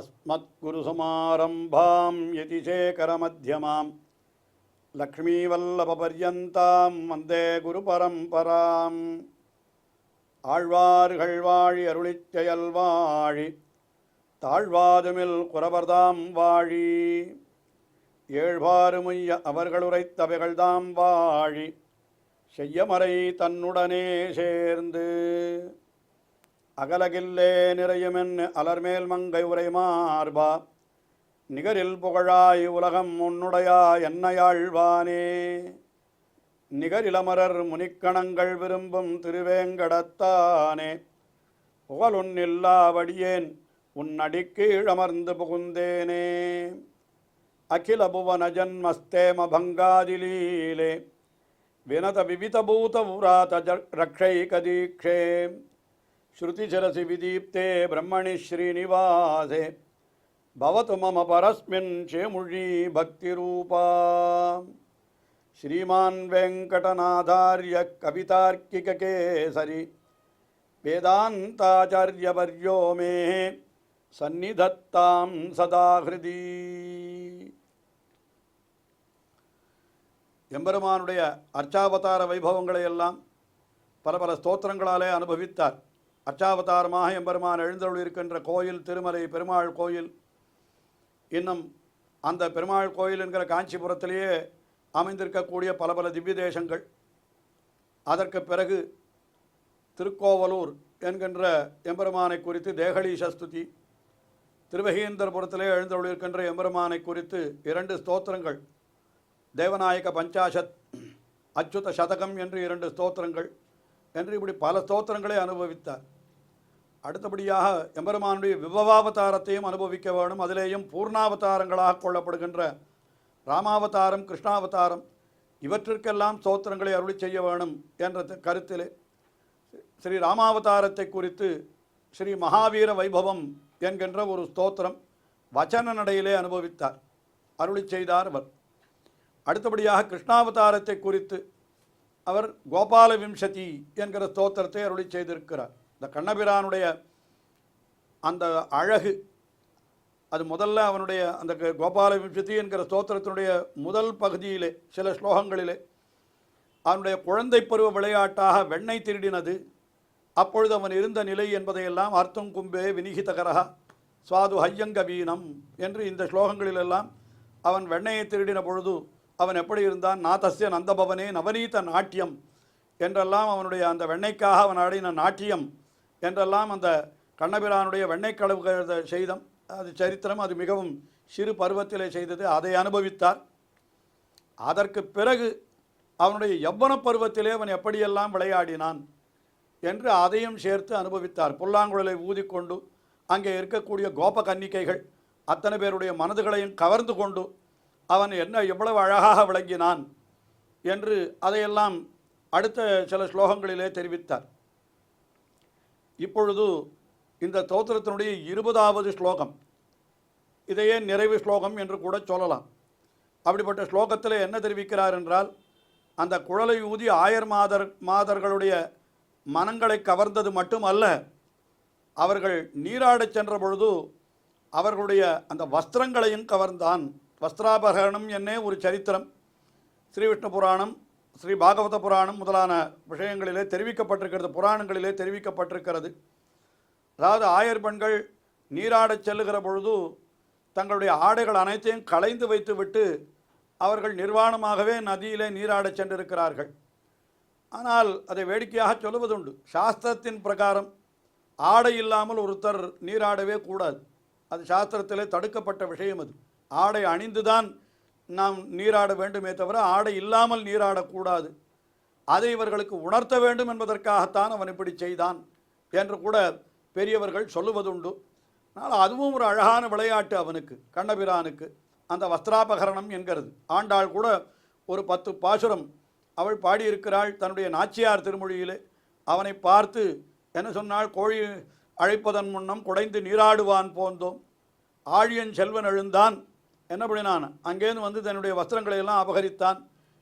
अस्मद्गुरुसमारम्भां यतिशेखरमध्यमां लक्ष्मीवल्लभपर्यन्तां वन्दे गुरुपरम्पराम् ஆழ்வார்கள் வாழி அருளிச்செயல் வாழி தாழ்வாதுமில் குறவர்தாம் வாழி ஏழ்வாறுமுய்ய அவர்களுரைத்தவைகள்தாம் வாழி செய்யமறை தன்னுடனே சேர்ந்து அகலகில்லே நிறையுமென் அலர்மேல் மங்கை உரை மார்பா நிகரில் புகழாய் உலகம் உன்னுடையா என்னையாழ்வானே நிகரிலமரர் முனிக்கணங்கள் விரும்பும் திருவேங்கடத்தானே புகழொன்னில்லாவடியேன் உன் அடிக்கீழமர்ந்து புகுந்தேனே அகில புவன ஜன்மஸ்தேம பங்காதிலீலே வினத விவிதபூத உராத ரக்ஷைகதீக்ஷே ஸ்ருதிசரசி விதீப்தே பிரம்மணி ஸ்ரீனிவாசே பவது மம பரஸ்மின் சேமுழி பக்திரூபா श्रीमान वेंकटनाथार्य कवितार्किककेसरी वेदांताचार्यवर्यो मे सन्निधत्तां सदा हृदि எம்பெருமானுடைய அர்ச்சாவதார வைபவங்களை எல்லாம் பல பல ஸ்தோத்திரங்களாலே அனுபவித்தார். அர்ச்சாவதாரமாக எம்பெருமான் எழுந்தருளிருக்கின்ற கோயில் திருமலை பெருமாள் கோயில், இன்னும் அந்த பெருமாள் கோயில் என்கிற காஞ்சிபுரத்திலேயே அமைந்திருக்கக்கூடிய பல பல திவ்ய தேசங்கள், அதற்கு பிறகு திருக்கோவலூர் என்கின்ற எம்பெருமானை குறித்து தேகலீசஸ்துதி, திருவகீந்திரபுரத்திலே எழுந்தருளிருக்கின்ற எம்பெருமானை குறித்து 2 ஸ்தோத்திரங்கள், தேவநாயக பஞ்சாசத், அச்சுத சதகம் என்று 2 ஸ்தோத்திரங்கள் என்று இப்படி பல ஸ்தோத்திரங்களை அனுபவித்தார். அடுத்தபடியாக எம்பெருமானுடைய விபவாவதாரத்தையும் அனுபவிக்க வேணும். அதிலேயும் பூர்ணாவதாரங்களாக கொள்ளப்படுகின்ற ராமாவதாரம், கிருஷ்ணாவதாரம், இவற்றிற்கெல்லாம் ஸ்தோத்திரங்களை அருளி செய்ய வேணும் என்ற கருத்திலே ஸ்ரீ ராமாவதாரத்தை குறித்து ஸ்ரீ மகாவீர வைபவம் என்கின்ற ஒரு ஸ்தோத்திரம் வச்சன நடையிலே அனுபவித்தார், அருளி செய்தார் அவர். அடுத்தபடியாக கிருஷ்ணாவதாரத்தை குறித்து அவர் கோபால விம்சதி என்கிற ஸ்தோத்திரத்தை அருளி செய்திருக்கிறார். இந்த கண்ணபிரானுடைய அந்த அழகு, அது முதல்ல அவனுடைய அந்த கோபால விம்சதி என்கிற ஸ்தோத்திரத்தினுடைய முதல் பகுதியிலே சில ஸ்லோகங்களிலே அவனுடைய குழந்தை பருவ விளையாட்டாக வெண்ணெய் திருடினது, அப்பொழுது அவன் இருந்த நிலை என்பதையெல்லாம் அர்த்தம் கும்பே வினிகிதகரஹா சுவாது ஹையங்க வீணம் என்று இந்த ஸ்லோகங்களிலெல்லாம் அவன் வெண்ணெயை திருடின பொழுது அவன் எப்படி இருந்தான், நாதஸ்ய நந்தபவனே நவநீத நாட்டியம் என்றெல்லாம் அவனுடைய அந்த வெண்ணெய்க்காக அவன் ஆடின நாட்டியம் என்றெல்லாம் அந்த கண்ணபிரானுடைய வெண்ணெய் கழுவு செய்தம், அது சரித்திரம். அது மிகவும் சிறு பருவத்திலே செய்தது, அதை அனுபவித்தார். அதற்கு பிறகு அவனுடைய யவ்வன பருவத்திலே அவன் எப்படியெல்லாம் விளையாடினான் என்று அதையும் சேர்த்து அனுபவித்தார். புல்லாங்குழலை ஊதிக்கொண்டு அங்கே இருக்கக்கூடிய கோப கன்னிகைகள் அத்தனை பேருடைய மனதுகளையும் கவர்ந்து கொண்டு அவன் எவ்வளவு அழகாக விளங்கினான் என்று அதையெல்லாம் அடுத்த சில ஸ்லோகங்களிலே தெரிவித்தார். இப்பொழுது இந்த ஸ்தோத்திரத்தினுடைய 20வது ஸ்லோகம், இதையே நிறைவு ஸ்லோகம் என்று கூட சொல்லலாம். அப்படிப்பட்ட ஸ்லோகத்தில் என்ன தெரிவிக்கிறார் என்றால், அந்த குழலை ஊதி ஆயர் மாதர்களுடைய மனங்களை கவர்ந்தது மட்டுமல்ல, அவர்கள் நீராடச் சென்ற பொழுது அவர்களுடைய அந்த வஸ்திரங்களையும் கவர்ந்தான். வஸ்திராபகரணம் என்னே ஒரு சரித்திரம் ஸ்ரீவிஷ்ணு புராணம், ஸ்ரீ பாகவத புராணம் முதலான விஷயங்களிலே தெரிவிக்கப்பட்டிருக்கிறது, புராணங்களிலே தெரிவிக்கப்பட்டிருக்கிறது. அதாவது ஆயர் பெண்கள் நீராடச் செல்லுகிற பொழுது தங்களுடைய ஆடைகள் அனைத்தையும் களைந்து வைத்துவிட்டு அவர்கள் நிர்வாணமாகவே நதியிலே நீராடச் சென்றிருக்கிறார்கள். ஆனால் அதை வேடிக்கையாக சொல்லுவதுண்டு, சாஸ்திரத்தின் பிரகாரம் ஆடை இல்லாமல் ஒருத்தர் நீராடவே கூடாது. அது சாஸ்திரத்திலே தடுக்கப்பட்ட விஷயம். அது ஆடை அணிந்துதான் நாம் நீராட வேண்டுமே தவிர ஆடை இல்லாமல் நீராடக்கூடாது. அதை இவர்களுக்கு உணர்த்த வேண்டும் என்பதற்காகத்தான் அவன் இப்படி செய்தான் என்று கூட பெரியவர்கள் சொல்லுவதுண்டு. ஆனால் அதுவும் ஒரு அழகான விளையாட்டு அவனுக்கு, கண்ணபிரானுக்கு, அந்த வஸ்திராபகரணம் என்கிறது. ஆண்டாள் கூட ஒரு 10 பாசுரம் அவள் பாடியிருக்கிறாள் தன்னுடைய நாச்சியார் திருமொழியிலே. அவனை பார்த்து என்ன சொன்னாள், கோழி அழைப்பதன் முன்னம் குடைந்து நீராடுவான் போந்தோம், ஆழியன் செல்வன் எழுந்தான், என்ன பண்ணினான், அங்கேருந்து வந்து தன்னுடைய வஸ்திரங்களை எல்லாம் அபகரித்தான்.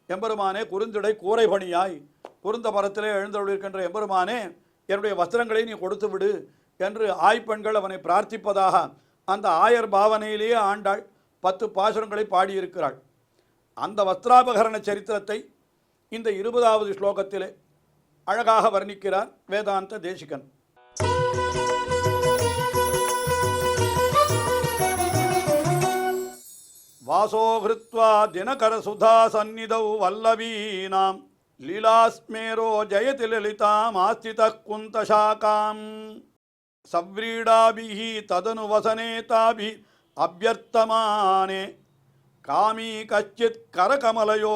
எம்பெருமானே குறுந்திடை கூரை பணியாய், குறுந்த மரத்திலே எழுந்தருளிருக்கின்ற எம்பெருமானே என்னுடைய வஸ்திரங்களை நீ கொடுத்து விடு என்று ஆய்ப்பெண்கள் அவனை பிரார்த்திப்பதாக அந்த ஆயர் பாவனையிலேயே ஆண்டாள் 10 பாசுரங்களை பாடியிருக்கிறாள். அந்த வஸ்திராபகரண சரித்திரத்தை இந்த 20வது ஸ்லோகத்திலே அழகாக வர்ணிக்கிறார் வேதாந்த தேசிகன். வாசோ ஹிருத்வா தினகர சுதா சந்நிதௌ வல்லவீனாம் லீலாஸ்மேரோ ஜயதி லலிதாம் ஆஸ்திதः குந்தசாகாம் சவ்ரீடாபிஹி ததனு வசனே தாபி அபியர்த்தமானே காமி கச்சித் கரகமலயோ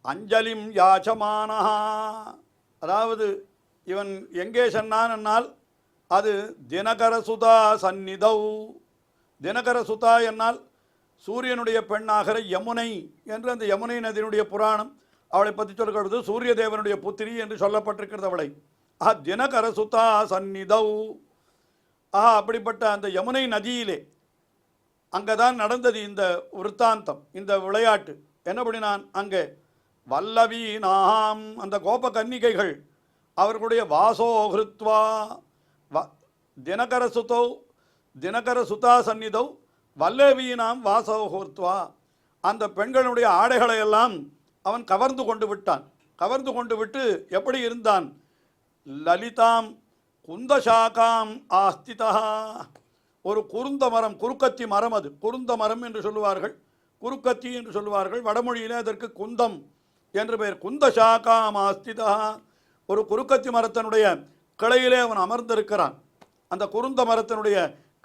அஞ்சலிம் யாச்சமானஹா. அதாவது இவன் எங்கே சென்னான் என்னால் அது தினகர சுதா சந்நிதௌ. தினகர சுதா என்னால் சூரியனுடைய பெண்ணாகிற யமுனை என்று அந்த யமுனை நதியினுடைய புராணம் அவளை பற்றி சொல்கிறது. சூரிய தேவனுடைய புத்திரி என்று சொல்லப்பட்டிருக்கிறது அவளை. தினகர சுதா சந்நிதௌ. அப்படிப்பட்ட அந்த யமுனை நதியிலே அங்கே தான் நடந்தது இந்த விற்த்தாந்தம், இந்த விளையாட்டு. என்னபடினான் அங்கே வல்லவீனாம் அந்த கோப கன்னிகைகள் அவர்களுடைய வாசோ ஹிருத்வா தினகர சுதௌ தினகர சுதா சந்நிதௌ வல்லவீனாம் வாசோ ஹிருத்வா அந்த பெண்களுடைய ஆடைகளை எல்லாம் அவன் கவர்ந்து கொண்டு விட்டான். கவர்ந்து கொண்டு விட்டு எப்படி இருந்தான்? லலிதாம் குந்தசாகாம் ஆஸ்திதா. ஒரு குருந்த மரம், குறுக்கத்தி மரம், அது குருந்த மரம் என்று சொல்லுவார்கள், குறுக்கத்தி என்று சொல்லுவார்கள். வடமொழியிலே அதற்கு குந்தம் என்று பெயர். குந்தசாகாம் ஆஸ்திதா. ஒரு குறுக்கத்தி மரத்தினுடைய கிளையிலே அவன் அமர்ந்திருக்கிறான். அந்த குருந்த மரத்தினுடைய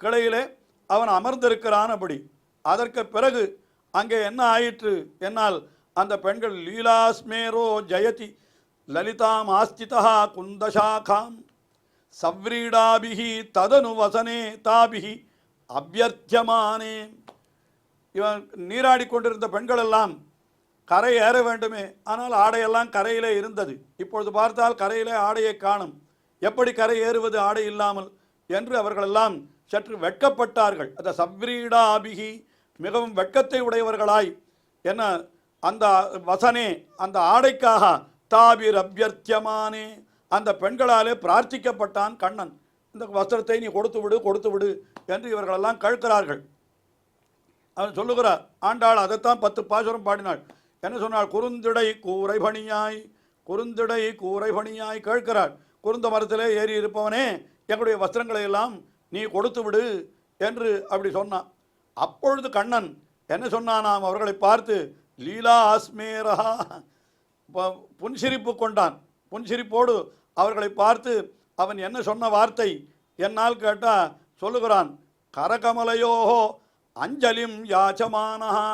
கிளையிலே அவன் அமர்ந்திருக்கிறான். அப்படி அதற்கு பிறகு அங்கே என்ன ஆயிற்று என்னால் அந்த பெண்கள் லீலாஸ்மேரோ ஜயதி லலிதாம் ஆஸ்திதா குந்தசாகாம் சவ்ரீடாபிஹி ததனு வசனே தாபிஹி அபியர்த்தியமானே. இவன் நீராடி கொண்டிருந்த பெண்கள் எல்லாம் கரை ஏற வேண்டுமே, ஆனால் ஆடையெல்லாம் கரையிலே இருந்தது. இப்பொழுது பார்த்தால் கரையிலே ஆடையை காணும். எப்படி கரை ஏறுவது ஆடை இல்லாமல் என்று அவர்களெல்லாம் சற்று வெட்கப்பட்டார்கள். அந்த சவ்ரீடாபிஹி மிகவும் வெட்கத்தை உடையவர்களாய் என்ன அந்த வசனே அந்த ஆடைக்காக தாபிர் அபியர்த்தியமானே அந்த பெண்களாலே பிரார்த்திக்கப்பட்டான் கண்ணன். இந்த வஸ்திரத்தை நீ கொடுத்து விடு, கொடுத்து விடு என்று இவர்களெல்லாம் கேட்கிறார்கள். அவன் சொல்லுகிறார் ஆண்டாள். அதைத்தான் 10 பாசுரம் பாடினாள். என்ன சொன்னாள்? குறுந்திடை கூரை பணியாய், குறுந்திடை கூரை பணியாய் கேட்கிறாள். குருந்த மரத்திலே ஏறி இருப்பவனே எங்களுடைய வஸ்திரங்களை எல்லாம் நீ கொடுத்து விடு என்று அப்படி சொன்னான். அப்பொழுது கண்ணன் என்ன சொன்னானாம்? அவர்களை பார்த்து லீலா ஆஸ்மேரா புன்சிரிப்பு கொண்டான். புன்சிரிப்போடு அவர்களை பார்த்து அவன் என்ன சொன்ன வார்த்தை என்னால் கேட்டால் சொல்லுகிறான், கரகமலையோஹோ அஞ்சலிம் யாச்சமானஹா.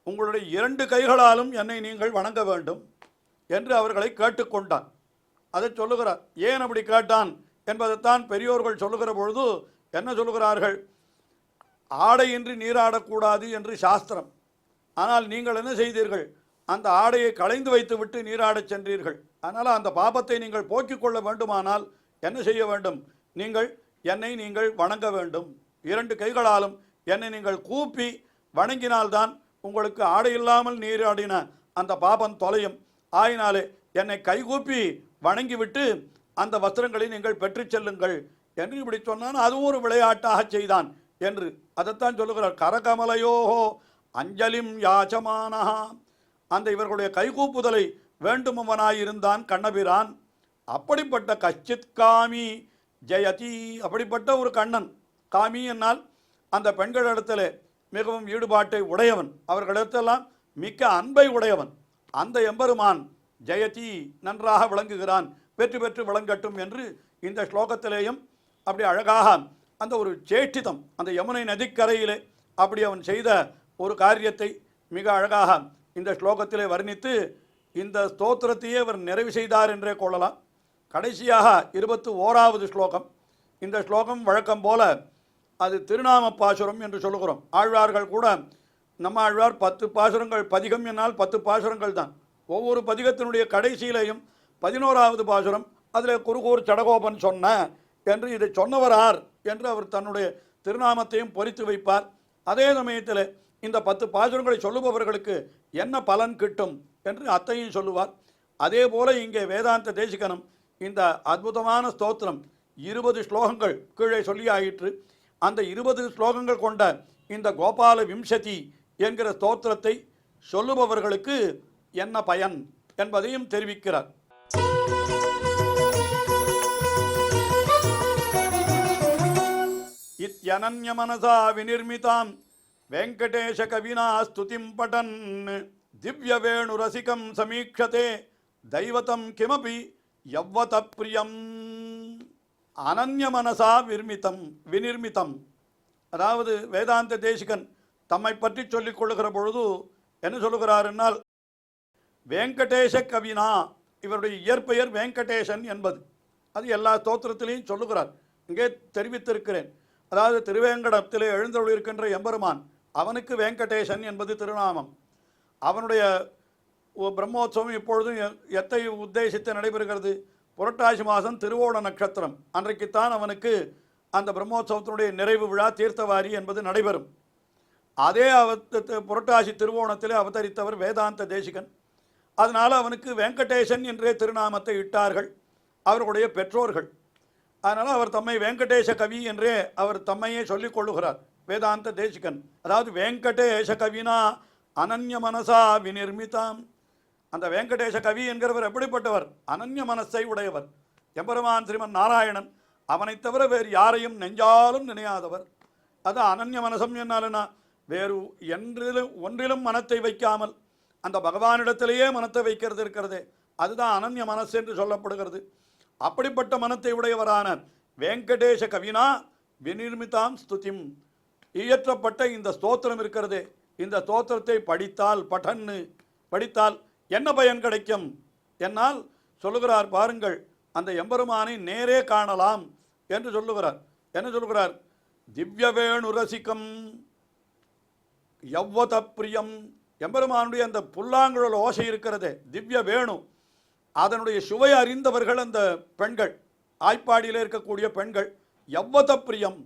உங்களுடைய 2 கைகளாலும் என்னை நீங்கள் வணங்க வேண்டும் என்று அவர்களை கேட்டுக்கொண்டான். அதை சொல்லுகிறார். ஏன் அப்படி கேட்டான் என்பதைத்தான் பெரியோர்கள் சொல்லுகிற பொழுது என்ன சொல்லுகிறார்கள்? ஆடையின்றி நீராடக்கூடாது என்று சாஸ்திரம். ஆனால் நீங்கள் என்ன செய்தீர்கள்? அந்த ஆடையை களைந்து வைத்து விட்டு நீராடச் சென்றீர்கள். அதனால் அந்த பாபத்தை நீங்கள் போக்கிக் கொள்ள வேண்டுமானால் என்ன செய்ய வேண்டும்? என்னை நீங்கள் வணங்க வேண்டும். 2 கைகளாலும் என்னை நீங்கள் கூப்பி வணங்கினால்தான் உங்களுக்கு ஆடை இல்லாமல் நீராடின அந்த பாபம் தொலையும். ஆயினாலே என்னை கைகூப்பி வணங்கிவிட்டு அந்த வஸ்திரங்களை நீங்கள் பெற்று செல்லுங்கள் என்று இப்படி சொன்னான். அதுவும் ஒரு விளையாட்டாக செய்தான் என்று அதைத்தான் சொல்லுகிறார். கரகமலையோஹோ அஞ்சலிம் யாச்சமானஹா. அந்த இவர்களுடைய கைகூப்புதலை வேண்டுமவனாயிருந்தான் கண்ணபிரான். அப்படிப்பட்ட கச்சித் காமி ஜெயதி. அப்படிப்பட்ட ஒரு கண்ணன். காமி என்னால் அந்த பெண்களிடத்தில் மிகவும் ஈடுபாட்டை உடையவன், அவர்களிடத்தெல்லாம் மிக்க அன்பை உடையவன். அந்த எம்பெருமான் ஜெயதி நன்றாக விளங்குகிறான், வெற்றி பெற்று விளங்கட்டும் என்று இந்த ஸ்லோகத்திலேயும் அப்படி அழகாக அந்த ஒரு சேட்டிதம் அந்த யமுனை நதிக்கரையிலே அப்படி அவன் செய்த ஒரு காரியத்தை மிக அழகாக இந்த ஸ்லோகத்திலே வர்ணித்து இந்த ஸ்தோத்திரத்தையே அவர் நிறைவு செய்தார் என்றே கொள்ளலாம். கடைசியாக 21வது ஸ்லோகம். இந்த ஸ்லோகம் வழக்கம் போல அது திருநாம பாசுரம் என்று சொல்லுகிறோம். ஆழ்வார்கள் கூட நம்ம ஆழ்வார் 10 பாசுரங்கள், பதிகம் என்னால் 10 பாசுரங்கள் தான். ஒவ்வொரு பதிகத்தினுடைய கடைசியிலையும் 11வது பாசுரம் அதில் குருகூர் சடகோபன் சொன்ன என்று இதை சொன்னவரார் என்று அவர் தன்னுடைய திருநாமத்தையும் பொறித்து வைப்பார். அதே சமயத்தில் இந்த 10 பாசுரங்களை சொல்லுபவர்களுக்கு என்ன பலன் கிட்டும் என்று அத்தையும் சொல்லுவார். அதே போல இங்கே வேதாந்த தேசிகனும் இந்த அற்புதமான ஸ்தோத்திரம் 20 ஸ்லோகங்கள் கீழே சொல்லி ஆயிற்று. அந்த 20 ஸ்லோகங்கள் கொண்ட இந்த கோபால விம்சதி என்கிற ஸ்தோத்திரத்தை சொல்லுபவர்களுக்கு என்ன பயன் என்பதையும் தெரிவிக்கிறார். இத்யனன்ய மனசா விநிர்மிதாம் வெங்கடேஷ கவினா ஸ்துதிம் படன் திவ்ய வேணு ரசிகம் சமீக்ஷதே தெய்வதம் கிமபி யவ்வத பிரியம். அனன்ய மனசா விநிர்மிதம், அதாவது வேதாந்த தேசிகன் தம்மை பற்றி சொல்லிக் கொள்ளுகிற பொழுது என்ன சொல்லுகிறார் என்னால், வெங்கடேஷ கவினா, இவருடைய இயற்பெயர் வெங்கடேசன் என்பது அது எல்லா ஸ்தோத்திரத்திலையும் சொல்லுகிறார். இங்கே தெரிவித்திருக்கிறேன். அதாவது திருவேங்கடத்திலே எழுந்தருளிருக்கின்ற எம்பெருமான், அவனுக்கு வெங்கடேசன் என்பது திருநாமம். அவனுடைய பிரம்மோற்சவம் இப்பொழுதும் எத்தை உத்தேசித்து நடைபெறுகிறது? புரட்டாசி மாதம் திருவோண நட்சத்திரம் அன்றைக்குத்தான் அவனுக்கு அந்த பிரம்மோற்சவத்தினுடைய நிறைவு விழா தீர்த்தவாரி என்பது நடைபெறும். அதே புரட்டாசி திருவோணத்திலே அவதரித்தவர் வேதாந்த தேசிகன். அதனால் அவனுக்கு வெங்கடேசன் என்றே திருநாமத்தை இட்டார்கள் அவர்களுடைய பெற்றோர்கள். அதனால் அவர் தம்மை வெங்கடேச கவி என்றே அவர் தம்மையே சொல்லிக் கொள்ளுகிறார் வேதாந்த தேசிகன். அதாவது வெங்கடேச கவினா அனன்ய மனசா விநிர்மிதாம். அந்த வெங்கடேச கவி என்கிறவர் எப்படிப்பட்டவர்? அனன்ய மனசை உடையவர். எம்பெருமான் ஸ்ரீமன் நாராயணன் அவனை தவிர வேறு யாரையும் நெஞ்சாலும் நினையாதவர். அது அனன்ய மனசம் என்னாலுன்னா வேறு ஒன்றிலும் மனத்தை வைக்காமல் அந்த பகவானிடத்திலேயே மனத்தை வைக்கிறது இருக்கிறது, அதுதான் அனன்ய மனசு என்று சொல்லப்படுகிறது. அப்படிப்பட்ட மனத்தை உடையவரான வெங்கடேச கவினா விநிர்மிதாம் ஸ்துதிம், இயற்றப்பட்ட இந்த ஸ்தோத்திரம் இருக்கிறது. இந்த ஸ்தோத்திரத்தை படித்தால் என்ன பயன் கிடைக்கும் என்னால் சொல்லுகிறார். பாருங்கள், அந்த எம்பெருமானை நேரே காணலாம் என்று சொல்லுகிறார். என்ன சொல்லுகிறார்? திவ்ய வேணு ரசிகம் யவ்வத பிரியம். எம்பெருமானுடைய அந்த புல்லாங்குழல் ஓசை இருக்கிறது, திவ்ய வேணு, அதனுடைய சுவை அறிந்தவர்கள் அந்த பெண்கள், ஆய்ப்பாடியில் இருக்கக்கூடிய பெண்கள். யவ்வத பிரியம்,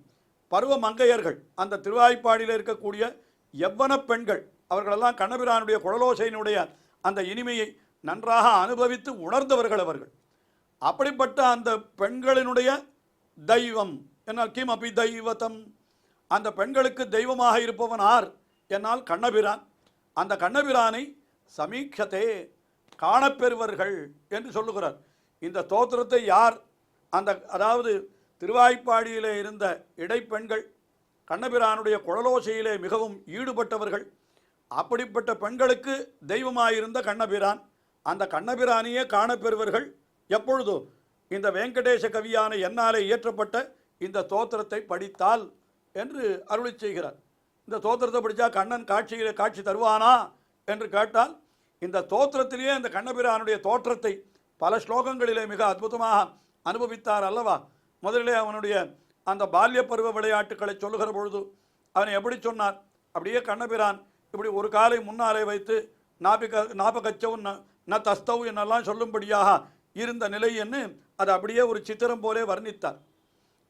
பருவ மங்கையர்கள், அந்த திருவாய்ப்பாடியில் இருக்கக்கூடிய யவ்வன பெண்கள், அவர்களெல்லாம் கண்ணபிரானுடைய குழலோசையினுடைய அந்த இனிமையை நன்றாக அனுபவித்து உணர்ந்தவர்கள் அவர்கள். அப்படிப்பட்ட அந்த பெண்களினுடைய தெய்வம் என்னால் கிமபி தெய்வதம், அந்த பெண்களுக்கு தெய்வமாக இருப்பவன் ஆர் என்னால் கண்ணபிரான். அந்த கண்ணபிரானை சமீக்ஷதே காணப்பெறுவர்கள் என்று சொல்லுகிறார். இந்த ஸ்தோத்திரத்தை யார் அதாவது திருவாய்ப்பாடியிலே இருந்த இடைப்பெண்கள், கண்ணபிரானுடைய குழலோசையிலே மிகவும் ஈடுபட்டவர்கள், அப்படிப்பட்ட பெண்களுக்கு தெய்வமாயிருந்த கண்ணபிரான், அந்த கண்ணபிரானையே காணப்பெறுவர்கள் எப்பொழுதோ இந்த வெங்கடேச கவியான என்னாலே இயற்றப்பட்ட இந்த ஸ்தோத்திரத்தை படித்தால் என்று அருளி செய்கிறார். இந்த ஸ்தோத்திரத்தை படித்தா கண்ணன் காட்சி தருவானா என்று கேட்டால், இந்த ஸ்தோத்திரத்திலேயே அந்த கண்ணபிரானுடைய தோற்றத்தை பல ஸ்லோகங்களிலே மிக அற்புதமாக அனுபவித்தார் அல்லவா. முதலிலே அவனுடைய அந்த பால்ய பருவ விளையாட்டுக்களை சொல்லுகிற பொழுது அவனை எப்படி சொன்னார்? அப்படியே கண்ணபிரான் இப்படி ஒரு காலை முன்னாலே வைத்து நாபகச்சவும் ந தஸ்தவ் என்னெல்லாம் சொல்லும்படியாக இருந்த நிலை என்று அது அப்படியே ஒரு சித்திரம் போலே வர்ணித்தார்.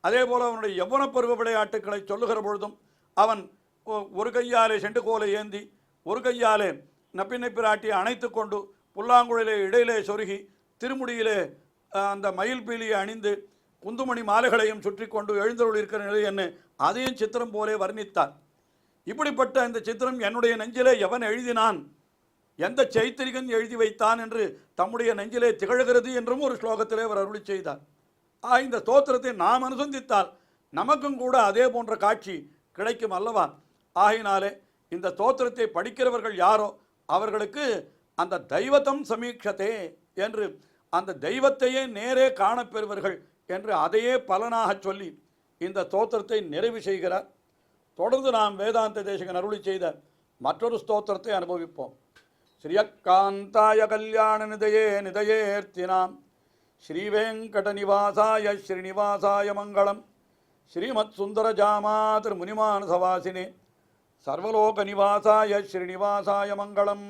அதே போல் அவனுடைய யவ்வன பருவ விளையாட்டுக்களை சொல்லுகிற பொழுதும் அவன் ஒரு கையாலே செண்டுகோலை ஏந்தி ஒரு கையாலே நப்பினை பிராட்டியை அணைத்து கொண்டு புல்லாங்குழலை இடையிலே சொருகி திருமுடியிலே அந்த மயில் பீலியை அணிந்து குந்துமணி மாலைகளையும் சுற்றி கொண்டு எழுந்தருள் இருக்கிற நிலை என்ன அதையும் சித்திரம் போலே வர்ணித்தார். இப்படிப்பட்ட இந்த சித்திரம் என்னுடைய நெஞ்சிலே எவன் எழுதினான், எந்த சைத்திரிகன் எழுதி வைத்தான் என்று தம்முடைய நெஞ்சிலே திகழ்கிறது என்றும் ஒரு ஸ்லோகத்திலே அவர் அருளி செய்தார். இந்த ஸ்தோத்திரத்தை நாம் அனுசந்தித்தால் நமக்கும் கூட அதே போன்ற காட்சி கிடைக்கும் அல்லவா. ஆகினாலே இந்த ஸ்தோத்திரத்தை படிக்கிறவர்கள் யாரோ அவர்களுக்கு அந்த தெய்வத்தம் சமீக்ஷதே என்று அந்த தெய்வத்தையே நேரே காணப்பெறுவர்கள் என்று அதையே பலனாக சொல்லி இந்த ஸ்தோத்திரத்தை நிறைவு செய்கிறார். தொடர்ந்து நாம் வேதாந்த தேசிகன் அருளி செய்த மற்றொரு ஸ்தோத்திரத்தை அனுபவிப்போம். ஸ்ரீயக்காந்தாய கல்யாண நிதயேர்த்தினாம் ஸ்ரீவேங்கட நிவாசாய ஸ்ரீனிவாசாய மங்களம். ஸ்ரீமத் சுந்தர ஜாமாதிர் முனிமானசவாசினே சர்வலோக நிவாசாய ஸ்ரீனிவாசாய மங்களம்.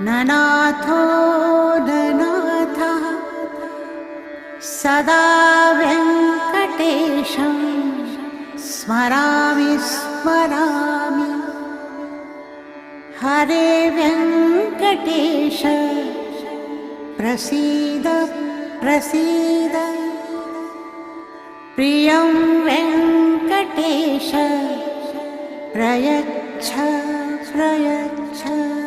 ननाथो ननाथः सदा वेङ्कटेशं स्मरामि स्मरामि। हरे वेङ्कटेश प्रसीद प्रसीद। प्रियं वेङ्कटेश प्रयच्छ प्रयच्छ।